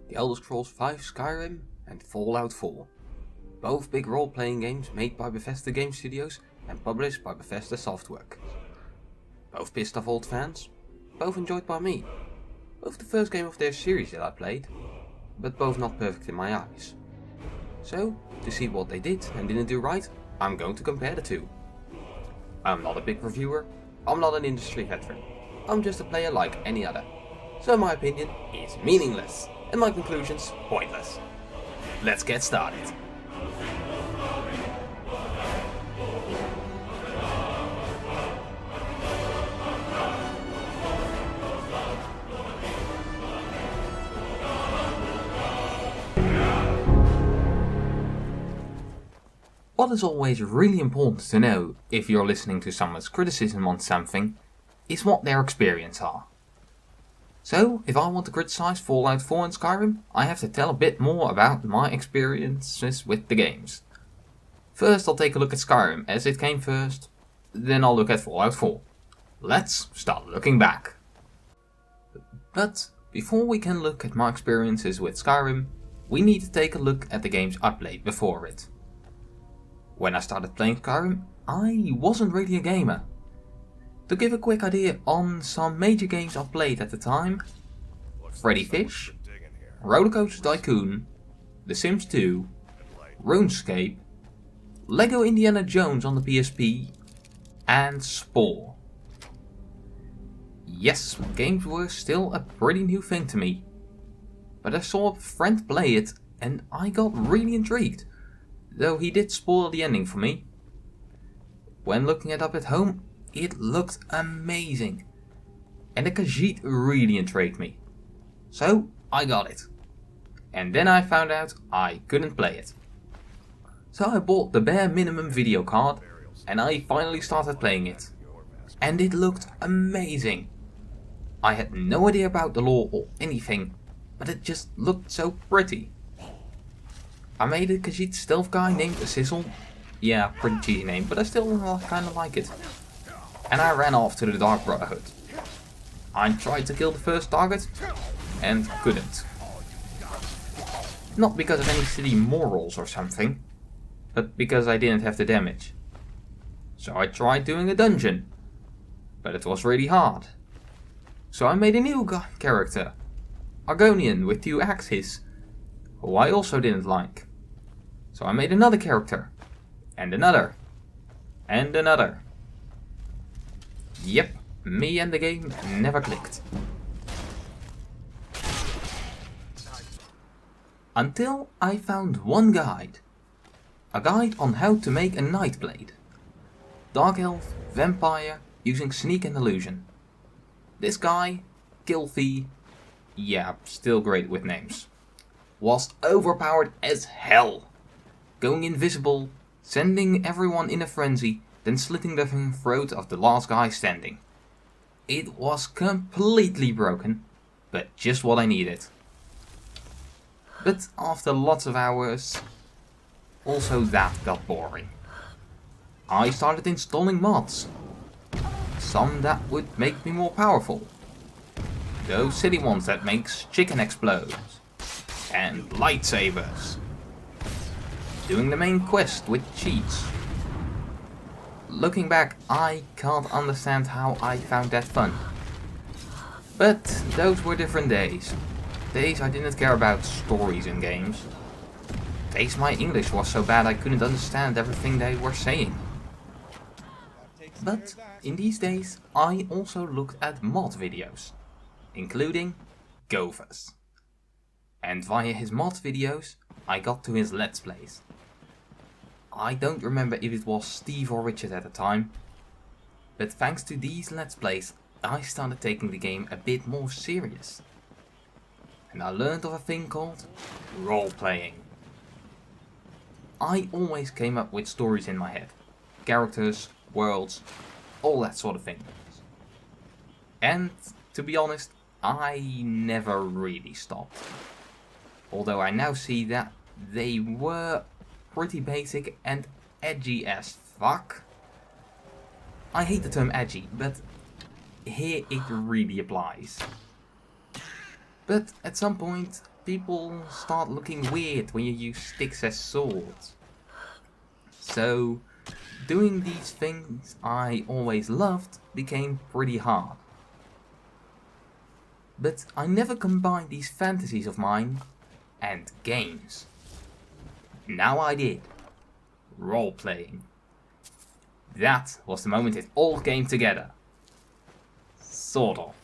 The Elder Scrolls V Skyrim and Fallout 4. Both big role-playing games made by Bethesda Game Studios and published by Bethesda Softworks. Both pissed off old fans, both enjoyed by me. Both the first game of their series that I played, but both not perfect in my eyes. So, to see what they did and didn't do right, I'm going to compare the two. I'm not a big reviewer, I'm not an industry veteran, I'm just a player like any other. So my opinion is meaningless, and my conclusions pointless. Let's get started. What is always really important to know if you're listening to someone's criticism on something is what their experience are. So, if I want to criticize Fallout 4 and Skyrim, I have to tell a bit more about my experiences with the games. First I'll take a look at Skyrim as it came first, then I'll look at Fallout 4. Let's start looking back. But before we can look at my experiences with Skyrim, we need to take a look at the games I played before it. When I started playing Skyrim, I wasn't really a gamer. To give a quick idea on some major games I played at the time: Freddy Fish, Rollercoaster Tycoon, The Sims 2, RuneScape, Lego Indiana Jones on the PSP, and Spore. Yes, games were still a pretty new thing to me, but I saw a friend play it and I got really intrigued, though he did spoil the ending for me. When looking it up at home, it looked amazing, and the Khajiit really intrigued me. So I got it. And then I found out I couldn't play it. So I bought the bare minimum video card, and I finally started playing it. And it looked amazing. I had no idea about the lore or anything, but it just looked so pretty. I made a Khajiit stealth guy named Sizzle. Yeah, pretty cheesy name, but I still kinda like it. And I ran off to the Dark Brotherhood. I tried to kill the first target, and couldn't. Not because of any silly morals or something, but because I didn't have the damage. So I tried doing a dungeon, but it was really hard. So I made a new character, Argonian with 2 axes, who I also didn't like. So I made another character, and another, and another. Yep, me and the game never clicked. Until I found one guide. A guide on how to make a Nightblade. Dark Elf, Vampire, using Sneak and Illusion. This guy, Gilfy, yeah, still great with names, was overpowered as hell. Going invisible, sending everyone in a frenzy, then slitting the throat of the last guy standing. It was completely broken, but just what I needed. But after lots of hours, also that got boring. I started installing mods. Some that would make me more powerful. Those silly ones that makes chicken explode. And lightsabers. Doing the main quest with cheats. Looking back, I can't understand how I found that fun. But those were different days. Days I didn't care about stories in games. Days my English was so bad I couldn't understand everything they were saying. But in these days, I also looked at mod videos, including Govas. And via his mod videos, I got to his Let's Plays. I don't remember if it was Steve or Richard at the time, but thanks to these Let's Plays, I started taking the game a bit more serious. And I learned of a thing called role-playing. I always came up with stories in my head, characters, worlds, all that sort of thing. And to be honest, I never really stopped. Although I now see that they were pretty basic and edgy as fuck. I hate the term edgy, but here it really applies. But at some point, people start looking weird when you use sticks as swords. So, doing these things I always loved became pretty hard. But I never combined these fantasies of mine and games. Now I did. Role-playing. That was the moment it all came together. Sort of.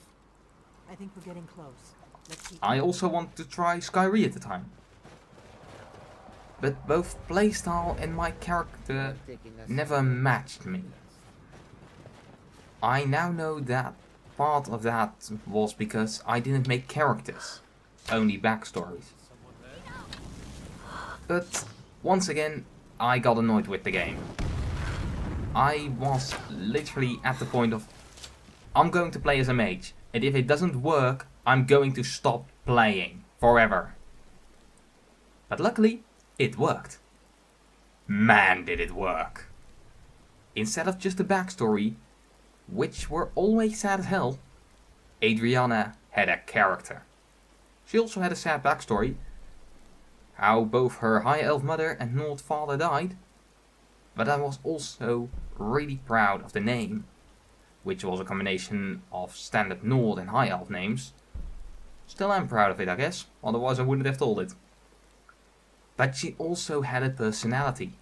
I think we're getting close. Let's keep I also wanted to try Skyrim at the time. But both playstyle and my character never matched me. I now know that part of that was because I didn't make characters, only backstories. But once again, I got annoyed with the game. I was literally at the point of, I'm going to play as a mage, and if it doesn't work, I'm going to stop playing forever. But luckily, it worked. Man, did it work. Instead of just a backstory, which were always sad as hell, Adriana had a character. She also had a sad backstory, how both her high elf mother and Nord father died, but I was also really proud of the name, which was a combination of standard Nord and high elf names. Still am proud of it, I guess, otherwise I wouldn't have told it. But she also had a personality.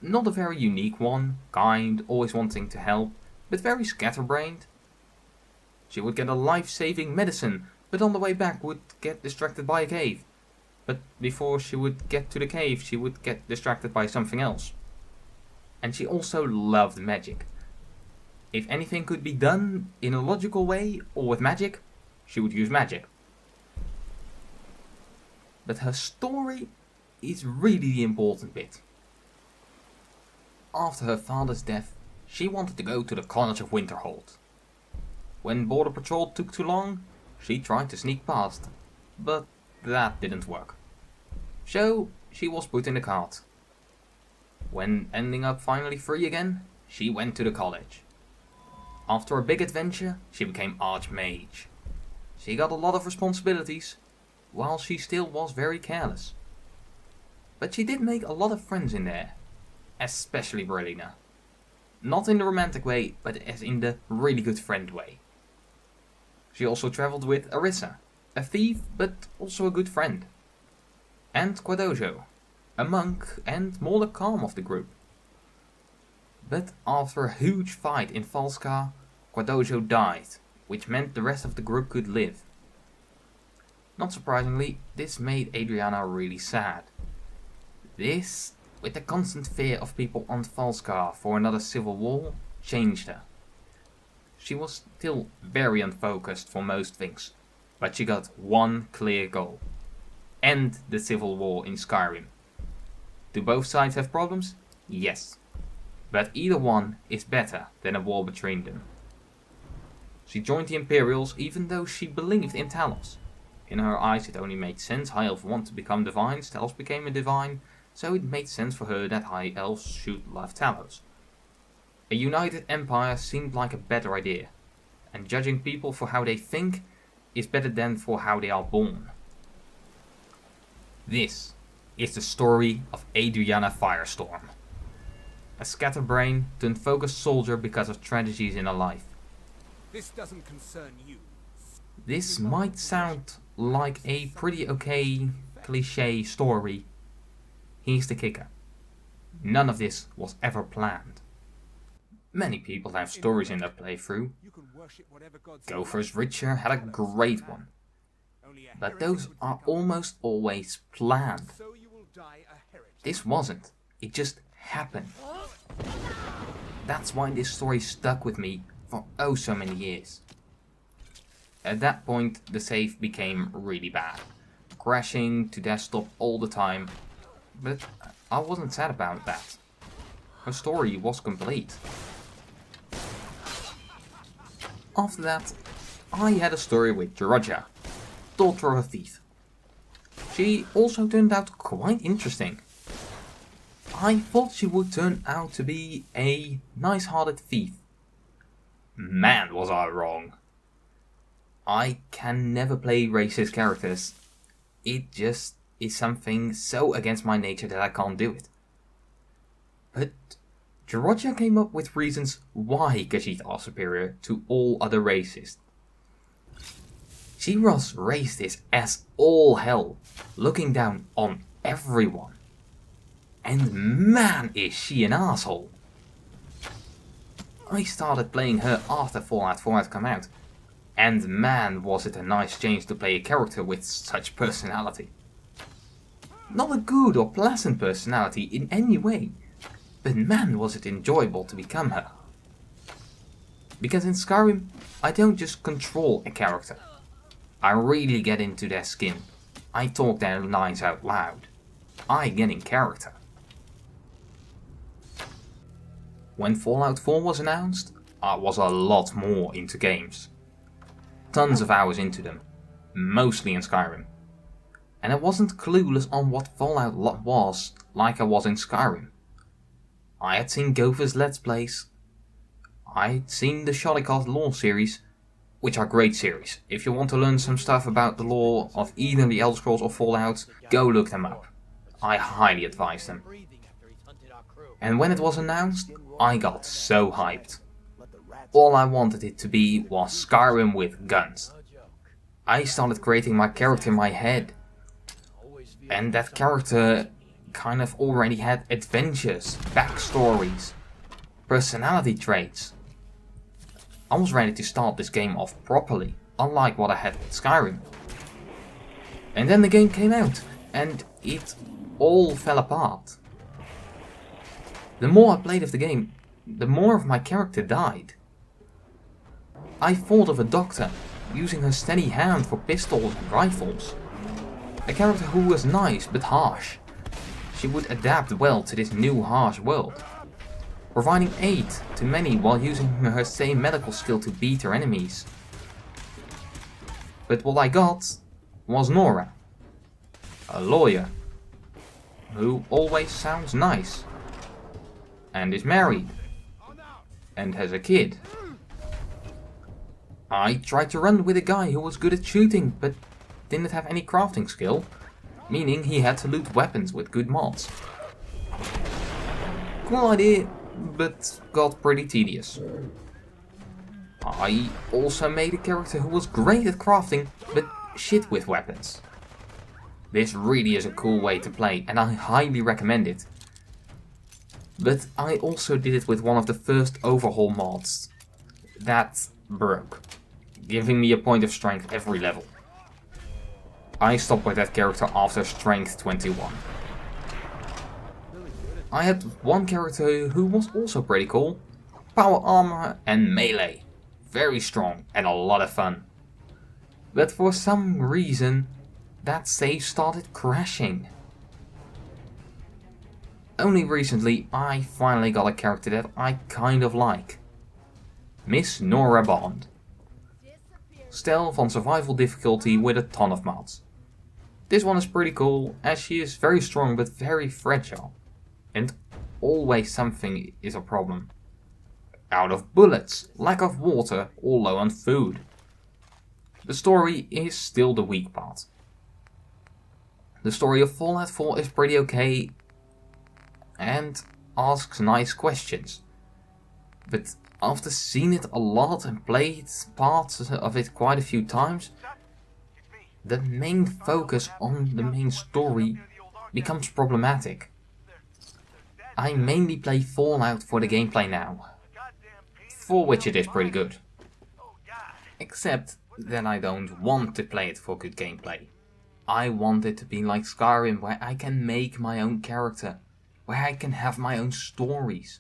Not a very unique one, kind, always wanting to help, but very scatterbrained. She would get a life-saving medicine, but on the way back would get distracted by a cave. But before she would get to the cave, she would get distracted by something else. And she also loved magic. If anything could be done in a logical way or with magic, she would use magic. But her story is really the important bit. After her father's death, she wanted to go to the College of Winterhold. When Border Patrol took too long, she tried to sneak past, but that didn't work. So she was put in the cart. When ending up finally free again, she went to the college. After a big adventure, she became Archmage. She got a lot of responsibilities, while she still was very careless. But she did make a lot of friends in there, especially Berlina. Not in the romantic way, but as in the really good friend way. She also travelled with Arissa, a thief but also a good friend. And Quadojo, a monk and more the calm of the group. But after a huge fight in Falska, Quadojo died, which meant the rest of the group could live. Not surprisingly, this made Adriana really sad. This, with the constant fear of people on Falska for another civil war, changed her. She was still very unfocused for most things, but she got one clear goal. End the civil war in Skyrim. Do both sides have problems? Yes. But either one is better than a war between them. She joined the Imperials even though she believed in Talos. In her eyes it only made sense High Elves want to become divines, Talos became a divine, so it made sense for her that High Elves should love Talos. A united empire seemed like a better idea, and judging people for how they think is better than for how they are born. This is the story of Adriana Firestorm. A scatterbrain turned focused soldier because of tragedies in her life. This doesn't concern you. This might sound like a pretty okay cliche story. Here's the kicker. None of this was ever planned. Many people have stories in their playthrough. Gopher's Richer had a great one. But those are almost always planned. This wasn't. It just happened. That's why this story stuck with me for oh so many years. At that point, the save became really bad, crashing to desktop all the time, but I wasn't sad about that. Her story was complete. After that, I had a story with Georgia, daughter of a thief. She also turned out quite interesting. I thought she would turn out to be a nice-hearted thief. Man, was I wrong. I can never play racist characters. it just is something so against my nature that I can't do it. But Georgia came up with reasons why Khajiit are superior to all other races. She was racist as all hell, looking down on everyone. And man is she an asshole. I started playing her after Fallout 4 had come out, and man was it a nice change to play a character with such personality. Not a good or pleasant personality in any way, but man was it enjoyable to become her. Because in Skyrim, I don't just control a character. I really get into their skin. I talk their lines out loud. I get in character. When Fallout 4 was announced, I was a lot more into games. Tons of hours into them, mostly in Skyrim. And I wasn't clueless on what Fallout was like I was in Skyrim. I had seen Gopher's Let's Plays. I'd seen the Shoddycast lore series, which are great series. If you want to learn some stuff about the lore of either the Elder Scrolls or Fallout, go look them up. I highly advise them. And when it was announced, I got so hyped. All I wanted it to be was Skyrim with guns. I started creating my character in my head. And that character kind of already had adventures, backstories, personality traits. I was ready to start this game off properly, unlike what I had with Skyrim. And then the game came out, and it all fell apart. The more I played of the game, the more of my character died. I thought of a doctor, using her steady hand for pistols and rifles. A character who was nice but harsh. She would adapt well to this new harsh world, providing aid to many while using her same medical skill to beat her enemies. But what I got was Nora, a lawyer, who always sounds nice, and is married, and has a kid. I tried to run with a guy who was good at shooting, but didn't have any crafting skill, meaning he had to loot weapons with good mods. Cool idea, but got pretty tedious. I also made a character who was great at crafting, but shit with weapons. This really is a cool way to play, and I highly recommend it. But I also did it with one of the first overhaul mods. That broke, giving me a point of strength every level. I stopped with that character after strength 21. I had one character who was also pretty cool. Power armor and melee. Very strong and a lot of fun. But for some reason, that save started crashing. Only recently I finally got a character that I kind of like. Miss Nora Bond. Stealth on survival difficulty with a ton of mods. This one is pretty cool as she is very strong but very fragile. And always something is a problem. Out of bullets, lack of water or low on food. The story is still the weak part. The story of Fallout 4 is pretty okay and asks nice questions. But after seeing it a lot and played parts of it quite a few times, the main focus on the main story becomes problematic. I mainly play Fallout for the gameplay now, for which it is pretty good. Except that I don't want to play it for good gameplay. I want it to be like Skyrim, where I can make my own character, where I can have my own stories,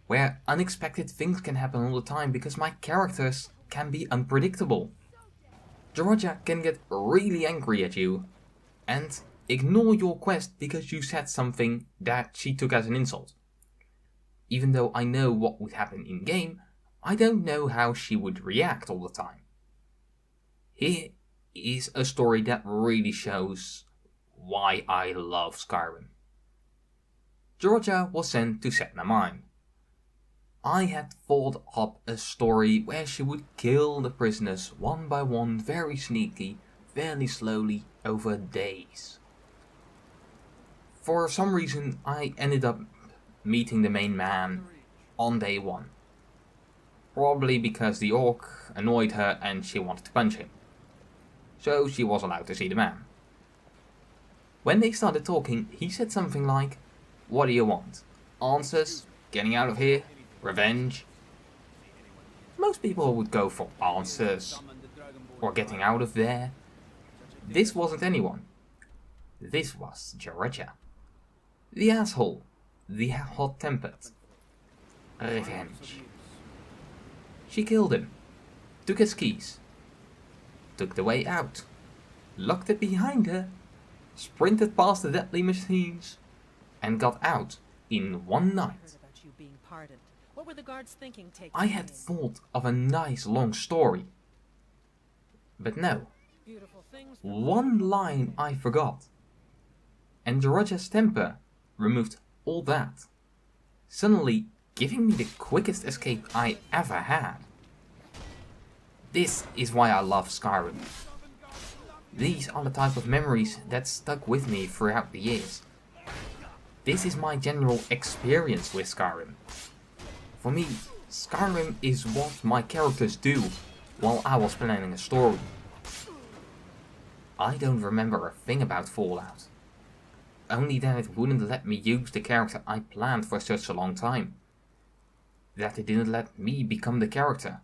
where unexpected things can happen all the time because my characters can be unpredictable. Georgia can get really angry at you and ignore your quest because you said something that she took as an insult. Even though I know what would happen in game, I don't know how she would react all the time. Here is a story that really shows why I love Skyrim. Georgia was sent to Setna Mine. I had thought up a story where she would kill the prisoners one by one very sneaky, fairly slowly over days. For some reason, I ended up meeting the main man on day 1. Probably because the orc annoyed her and she wanted to punch him. So she was allowed to see the man. When they started talking, he said something like, "What do you want? Answers? Getting out of here? Revenge?" Most people would go for answers or getting out of there. This wasn't anyone. This was Georgia. The asshole. The hot-tempered. Revenge. She killed him. Took his keys. Took the way out. Locked it behind her. Sprinted past the deadly machines. And got out in one night. Heard about you being pardoned. What were the guards thinking taking I had thought of a nice long story. But no. beautiful things? One line I forgot. And Georgia's temper removed all that, suddenly giving me the quickest escape I ever had. This is why I love Skyrim. These are the type of memories that stuck with me throughout the years. This is my general experience with Skyrim. For me, Skyrim is what my characters do while I was planning a story. I don't remember a thing about Fallout. Only that it wouldn't let me use the character I planned for such a long time. That it didn't let me become the character.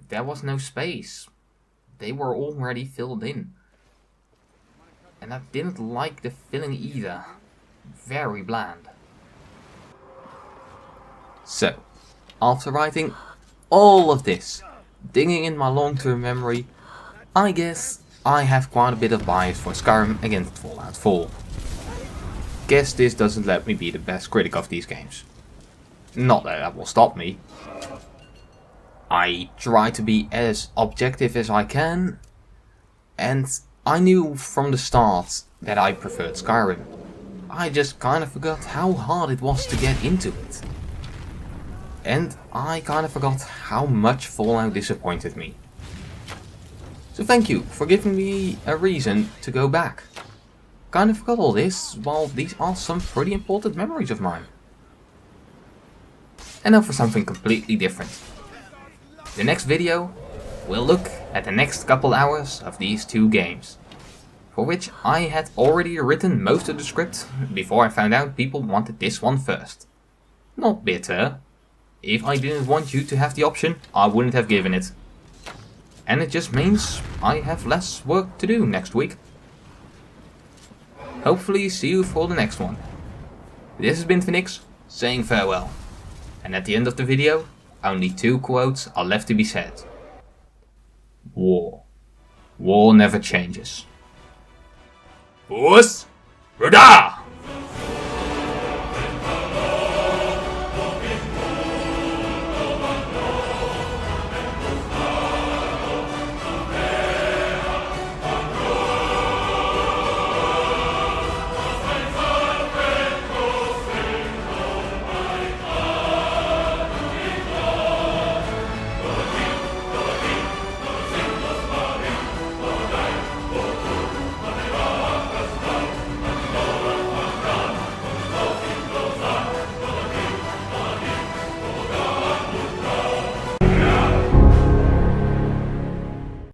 There was no space. They were already filled in. And I didn't like the filling either. Very bland. So, after writing all of this, digging in my long-term memory, I guess I have quite a bit of bias for Skyrim against Fallout 4. Guess this doesn't let me be the best critic of these games. Not that will stop me. I try to be as objective as I can, and I knew from the start that I preferred Skyrim. I just kind of forgot how hard it was to get into it. And I kind of forgot how much Fallout disappointed me. So thank you for giving me a reason to go back. Kind of forgot all this, while these are some pretty important memories of mine. And now for something completely different. The next video will look at the next couple hours of these two games, for which I had already written most of the script before I found out people wanted this one first. Not bitter. If I didn't want you to have the option, I wouldn't have given it. And it just means I have less work to do next week. Hopefully see you for the next one. This has been Phoenix, saying farewell. And at the end of the video, only 2 quotes are left to be said. War. War never changes. Puss! Rada!